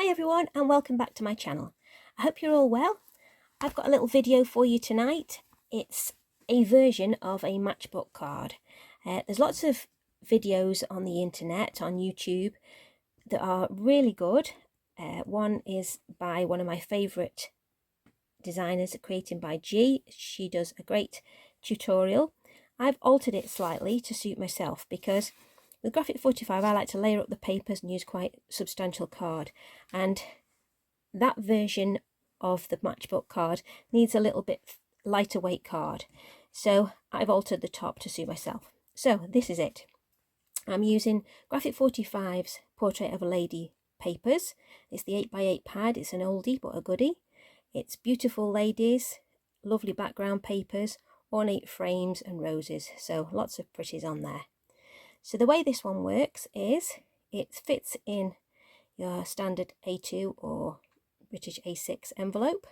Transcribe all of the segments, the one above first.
Hi everyone and welcome back to my channel. I hope you're all well. I've got a little video for you tonight. It's a version of a matchbook card. There's lots of videos on the internet, on YouTube, that are really good. One is by one of my favourite designers, created by G. She does a great tutorial. I've altered it slightly to suit myself because with Graphic 45 I like to layer up the papers and use quite a substantial card, and that version of the matchbook card needs a little bit lighter weight card, so I've altered the top to suit myself. So this is it. I'm using Graphic 45's Portrait of a Lady papers. It's the 8x8 pad. It's an oldie but a goodie. It's beautiful ladies, lovely background papers, ornate frames and roses, so lots of pretties on there. So the way this one works is it fits in your standard A2 or British A6 envelope,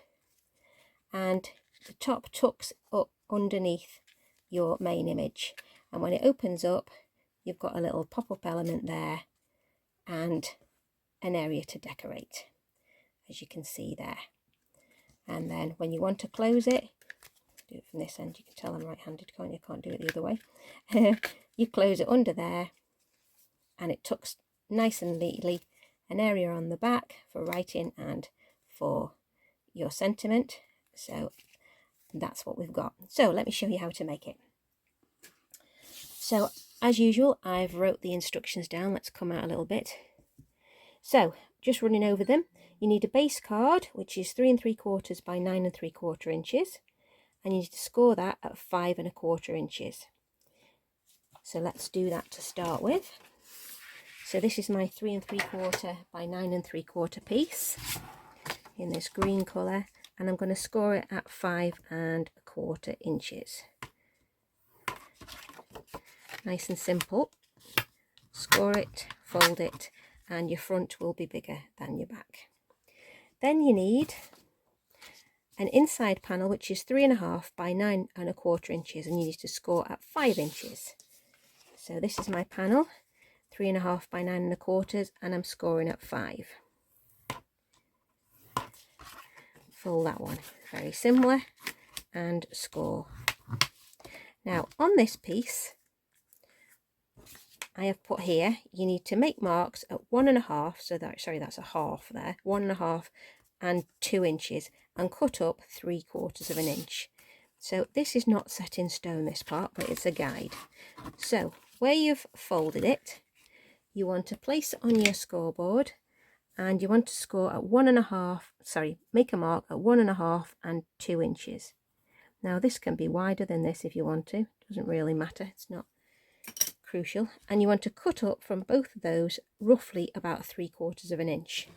and the top tucks up underneath your main image, and when it opens up you've got a little pop-up element there and an area to decorate, as you can see there. And then when you want to close it, do it from this end, you can tell I'm right-handed, can't you? Can't do it the other way. You close it under there and it tucks nice and neatly an area on the back for writing and for your sentiment. So that's what we've got. So let me show you how to make it. So as usual, I've wrote the instructions down. Let's come out a little bit. So just running over them, you need a base card which is 3 3/4 by 9 3/4 inches, and you need to score that at 5 1/4 inches. So let's do that to start with. So this is my 3 3/4 by 9 3/4 piece in this green colour, and I'm going to score it at 5 1/4 inches. Nice and simple. Score it, fold it, and your front will be bigger than your back. Then you need an inside panel which is 3 1/2 by 9 1/4 inches, and you need to score at 5 inches. So this is my panel, 3 1/2 by 9 1/4, and I'm scoring at 5. Fold that one, very similar, and score. Now on this piece I have put here, you need to make marks at 1 1/2, so that, sorry, that's a half there, 1 1/2 and 2 inches, and cut up 3/4 of an inch. So this is not set in stone, this part, but it's a guide. So where you've folded it, you want to place it on your scoreboard, and you want to score at 1 1/2, sorry, make a mark at 1 1/2 and 2 inches. Now this can be wider than this if you want to, doesn't really matter, it's not crucial. And you want to cut up from both of those roughly about 3/4 of an inch.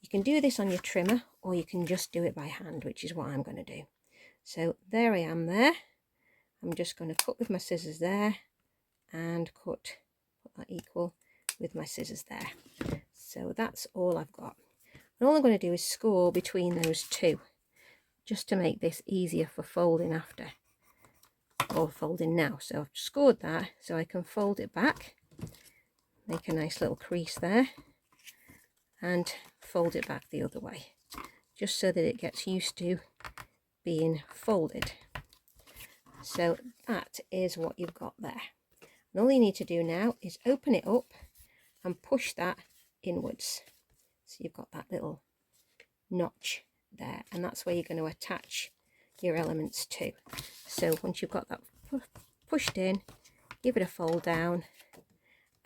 You can do this on your trimmer, or you can just do it by hand, which is what I'm going to do. So there I am there. I'm just going to cut with my scissors there and put that equal with my scissors there. So that's all I've got. And all I'm going to do is score between those two, just to make this easier for folding after, or folding now. So I've scored that so I can fold it back, make a nice little crease there, and fold it back the other way, just so that it gets used to being folded. So that is what you've got there. And all you need to do now is open it up and push that inwards. So you've got that little notch there, and that's where you're going to attach your elements to. So once you've got that pushed in, give it a fold down,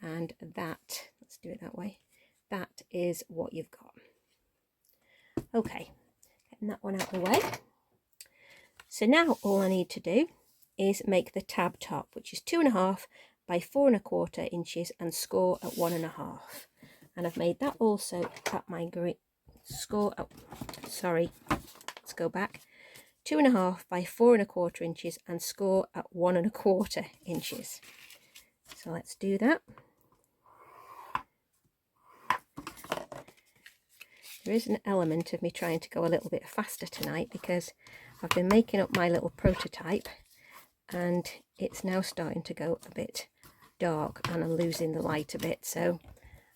and that, let's do it that way, that is what you've got. Okay, getting that one out of the way. So now all I need to do is make the tab top, which is 2 1/2 by 4 1/4 inches, and score at 1 1/2. And I've made that also at my score at, sorry, let's go back, 2 1/2 by 4 1/4 inches, and score at 1 1/4 inches. So let's do that. There is an element of me trying to go a little bit faster tonight because I've been making up my little prototype, and it's now starting to go a bit dark and I'm losing the light a bit, so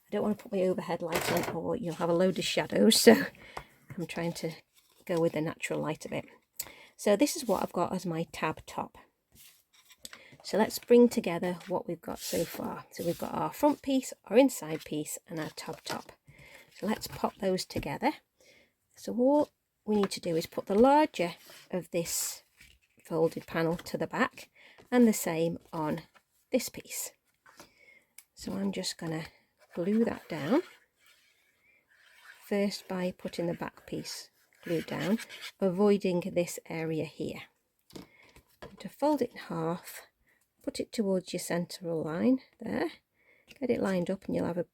I don't want to put my overhead light on or you'll have a load of shadows, so I'm trying to go with the natural light of it. So this is what I've got as my tab top. So let's bring together what we've got so far. So we've got our front piece, our inside piece and our tab top. So let's pop those together. So what we need to do is put the larger of this folded panel to the back and the same on this piece. So I'm just going to glue that down. First by putting the back piece glued down, avoiding this area here. And to fold it in half, put it towards your central line there. Get it lined up and you'll have a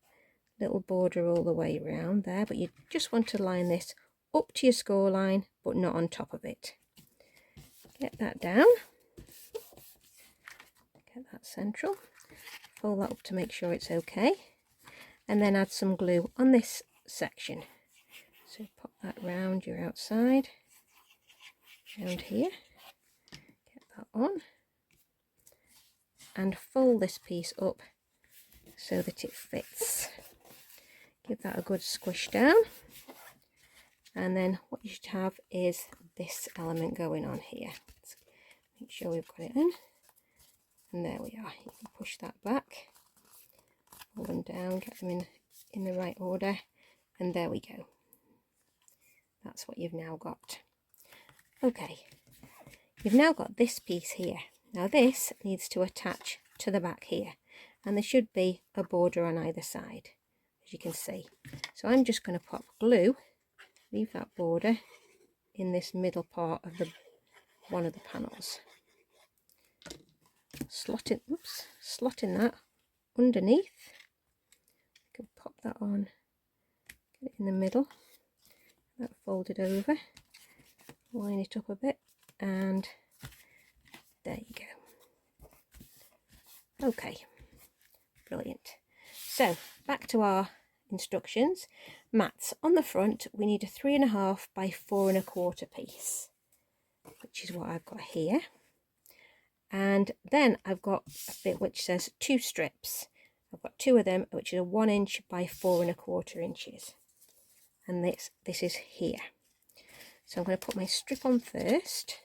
little border all the way around there, but you just want to line this up to your score line but not on top of it. Get that down. Get that central. Fold that up to make sure it's okay. And then add some glue on this section. So pop that round your outside, round here, get that on, and fold this piece up so that it fits. Give that a good squish down, and then what you should have is this element going on here. Let's make sure we've got it in, and there we are. You can push that back, pull them down, get them in the right order, and there we go. That's what you've now got. Okay, you've now got this piece here. Now this needs to attach to the back here, and there should be a border on either side, as you can see. So I'm just going to pop glue, leave that border in this middle part of one of the panels. Slotting that underneath. You can pop that on, get it in the middle. That folded over, line it up a bit, and there you go. Okay, brilliant. So back to our instructions. Mats on the front, we need a 3.5 by 4.25 piece, which is what I've got here. And then I've got a bit which says 2 strips. I've got 2 of them, which is a 1 inch by 4.25 inches. And this is here. So I'm going to put my strip on first.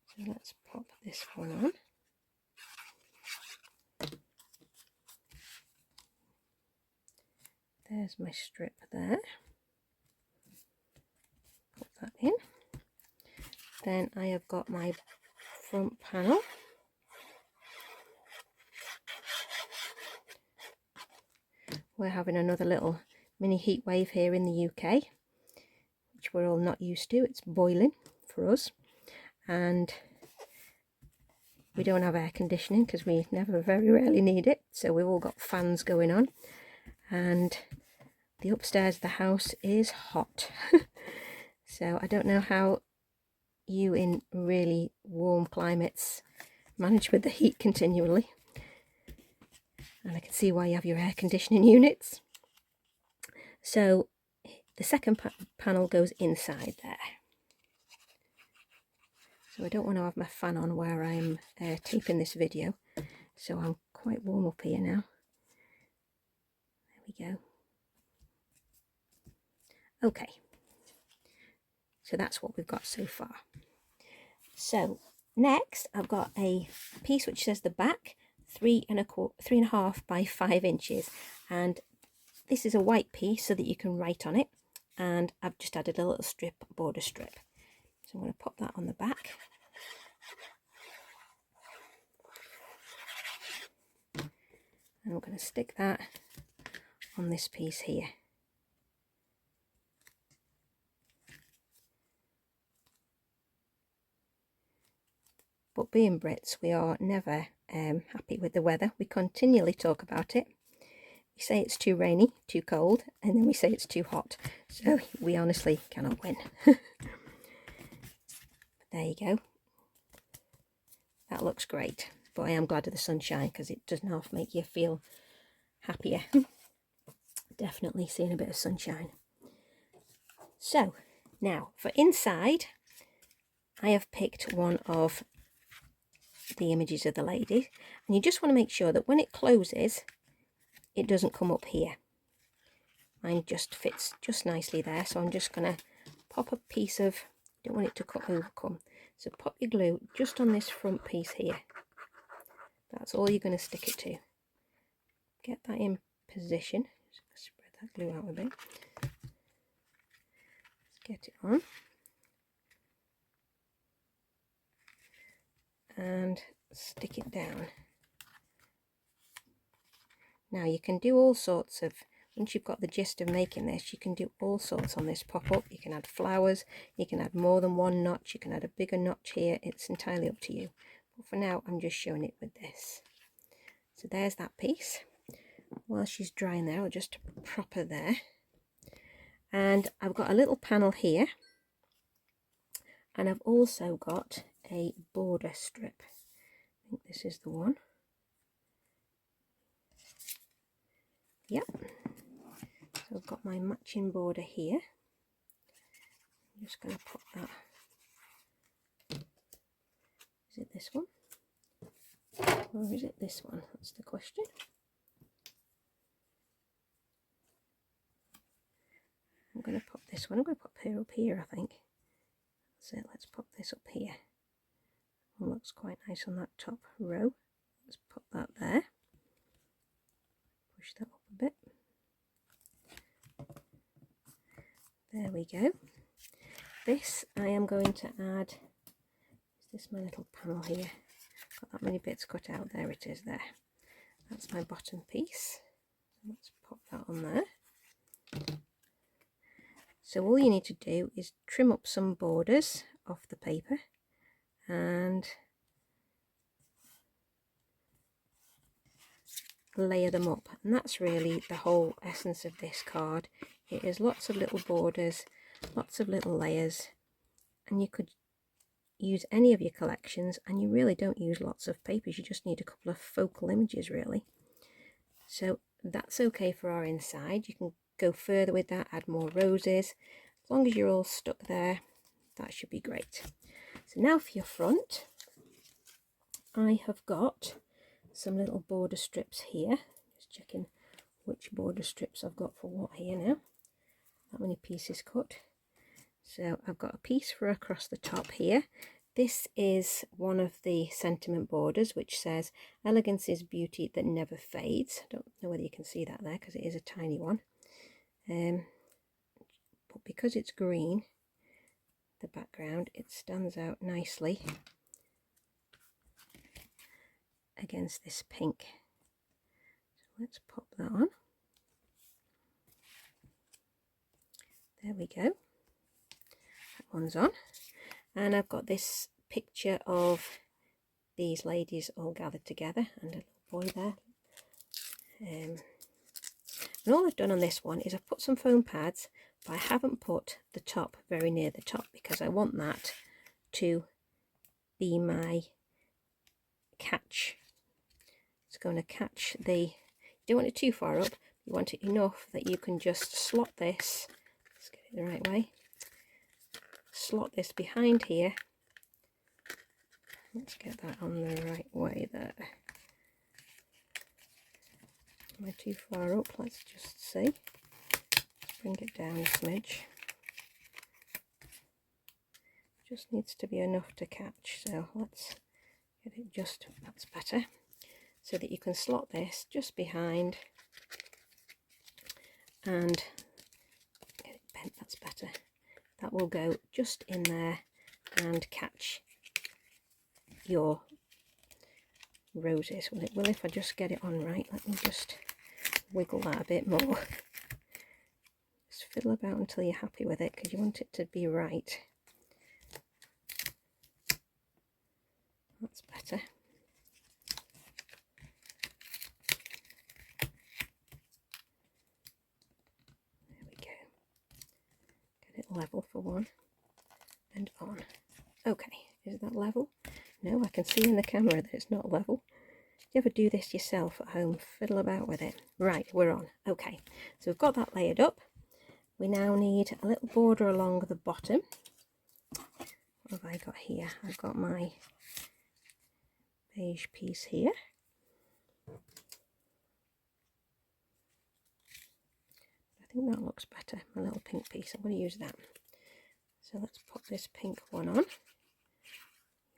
So let's pop this one on. There's my strip there. Put that in. Then I have got my front panel. We're having another little mini heat wave here in the UK, which we're all not used to. It's boiling for us, and we don't have air conditioning because we very rarely need it, so we've all got fans going on, and the upstairs of the house is hot. So I don't know how you in really warm climates manage with the heat continually, and I can see why you have your air conditioning units. So the second panel goes inside there. So I don't want to have my fan on where I'm taping this video. So I'm quite warm up here now. There we go. Okay. So that's what we've got so far. So next I've got a piece which says the back 3.5 by 5 inches. And this is a white piece so that you can write on it, and I've just added a little strip, border strip. So I'm going to pop that on the back. And I'm going to stick that on this piece here. But being Brits, we are never happy with the weather. We continually talk about it. We say it's too rainy, too cold, and then we say it's too hot. So we honestly cannot win. There you go. That looks great. But I am glad of the sunshine because it does not make you feel happier. Definitely seeing a bit of sunshine. So now for inside, I have picked one of the images of the lady, and you just want to make sure that when it closes, it doesn't come up here. Mine just fits just nicely there, so I'm just going to pop a piece of, don't want it to overcome, so pop your glue just on this front piece here. That's all you're going to stick it to. Get that in position. Just spread that glue out a bit. Let's get it on. And stick it down. Now you can do all sorts of, once you've got the gist of making this, you can do all sorts on this pop-up. You can add flowers, you can add more than one notch, you can add a bigger notch here. It's entirely up to you. But for now, I'm just showing it with this. So there's that piece. While she's drying there, I'll just prop her there. And I've got a little panel here. And I've also got a border strip. I think this is the one. Yep. So I've got my matching border here. I'm just going to pop that. Is it this one? Or is it this one? That's the question. I'm going to pop this one. I'm going to pop her up here, I think. That's it. Let's pop this up here. It looks quite nice on that top row. Let's put that there. Push that up a bit. There we go. This I am going to add, is this my little panel here? Got that many bits cut out. There it is there. That's my bottom piece. Let's pop that on there. So all you need to do is trim up some borders off the paper and layer them up, and that's really the whole essence of this card. It is lots of little borders, lots of little layers, and you could use any of your collections, and you really don't use lots of papers, you just need a couple of focal images really. So that's okay for our inside. You can go further with that, add more roses. As long as you're all stuck there, that should be great. So now for your front, I have got some little border strips here. Just checking which border strips I've got for what here now. That many pieces cut. So I've got a piece for across the top here. This is one of the sentiment borders which says elegance is beauty that never fades. I don't know whether you can see that there because it is a tiny one. But because it's green, the background, it stands out nicely against this pink. So let's pop that on. There we go. That one's on. And I've got this picture of these ladies all gathered together and a little boy there. And all I've done on this one is I've put some foam pads, but I haven't put the top very near the top because I want that to be my catch. It's going to catch the, you don't want it too far up, you want it enough that you can just slot this, let's get it the right way, slot this behind here. Let's get that on the right way there. Am I too far up? Let's just see. Bring it down a smidge. Just needs to be enough to catch, so let's get it just, that's better. So that you can slot this just behind and get it bent, that's better. That will go just in there and catch your roses. Well, it will if I just get it on right. Let me just wiggle that a bit more. Just fiddle about until you're happy with it because you want it to be right. That's better. There we go. Get it level for one and on. Okay, is that level? No, I can see in the camera that it's not level. You ever do this yourself at home? Fiddle about with it. Right, we're on. Okay, so we've got that layered up. We now need a little border along the bottom. What have I got here? I've got my beige piece here. think that looks better, a little pink piece. I'm going to use that. So let's put this pink one on.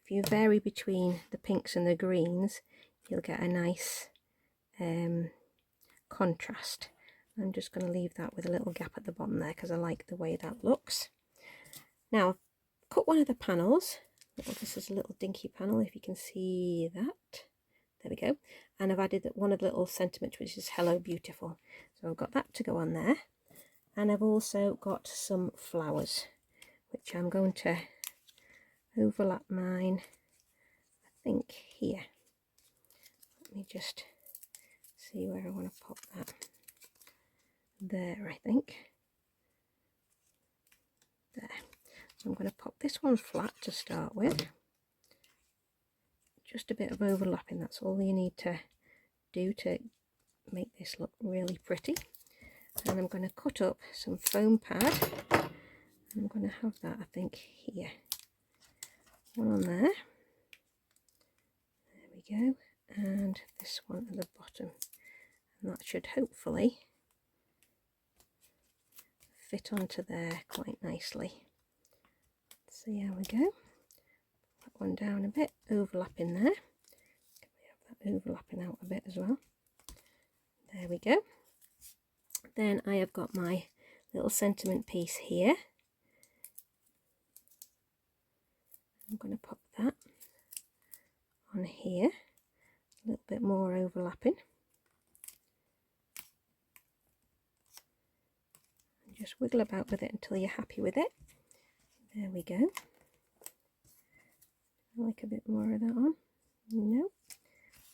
If you vary between the pinks and the greens, you'll get a nice contrast. I'm just going to leave that with a little gap at the bottom there because I like the way that looks. Now, I've cut one of the panels. This is a little dinky panel, if you can see that. There we go. And I've added one of the little sentiments, which is Hello Beautiful. So I've got that to go on there. And I've also got some flowers, which I'm going to overlap mine, I think, here. Let me just see where I want to pop that. There, I think. There. So I'm going to pop this one flat to start with. Just a bit of overlapping, that's all you need to do to make this look really pretty. And I'm going to cut up some foam pad. I'm going to have that, I think, here. One on there. There we go. And this one at the bottom. And that should hopefully fit onto there quite nicely. Let's see how we go. That one down a bit, overlapping there. Can we have that overlapping out a bit as well? There we go. Then I have got my little sentiment piece here. I'm going to pop that on here, a little bit more overlapping. And just wiggle about with it until you're happy with it. There we go. I like a bit more of that on. No,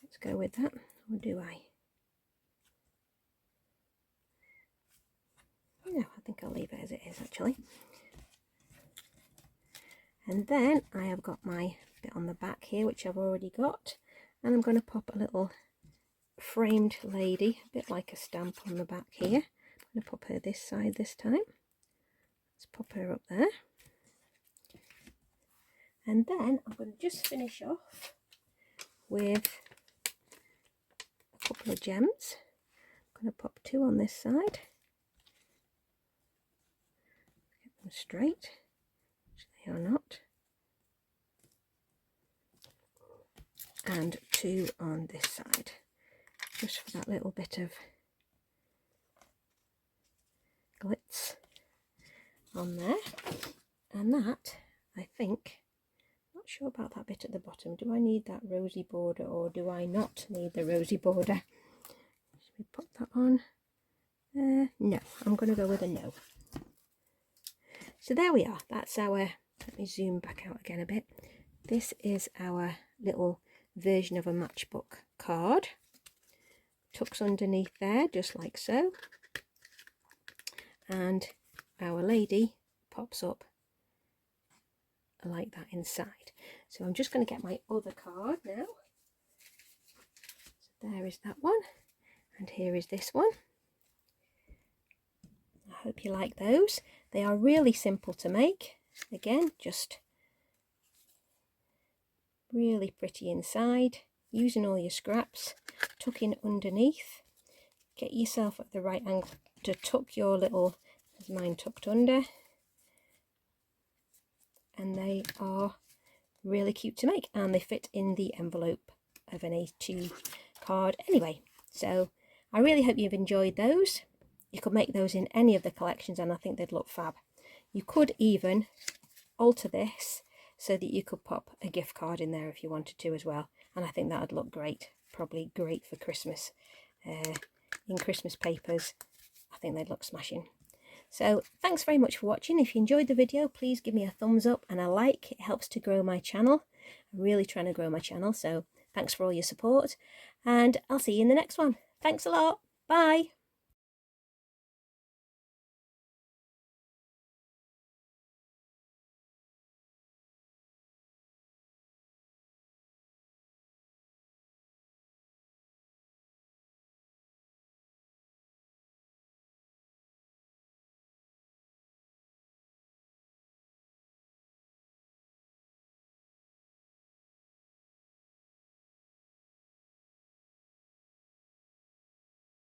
let's go with that. Or do I? No, I think I'll leave it as it is actually. And then I have got my bit on the back here, which I've already got. And I'm going to pop a little framed lady, a bit like a stamp on the back here. I'm going to pop her this side this time. Let's pop her up there. And then I'm going to just finish off with a couple of gems. I'm going to pop two on this side. Get them straight, which they are not. And two on this side, just for that little bit of glitz on there. And that, I think, not sure about that bit at the bottom. Do I need that rosy border or do I not need the rosy border? Should we put that on? No, I'm going to go with a no. So there we are. That's our, let me zoom back out again a bit. This is our little version of a matchbook card. Tucks underneath there, just like so. And our lady pops up like that inside. So I'm just going to get my other card now. So there is that one, and here is this one. I hope you like those. They are really simple to make. Again, just really pretty inside, using all your scraps, tucking underneath. Get yourself at the right angle to tuck your little, as mine tucked under. And they are really cute to make, and they fit in the envelope of an A2 card anyway. So I really hope you've enjoyed those. You could make those in any of the collections and I think they'd look fab. You could even alter this so that you could pop a gift card in there if you wanted to as well, and I think that would look great. Probably great for Christmas, in Christmas papers. I think they'd look smashing. So thanks very much for watching. If you enjoyed the video, please give me a thumbs up and a like. It helps to grow my channel. I'm really trying to grow my channel, so thanks for all your support, and I'll see you in the next one. Thanks a lot. Bye.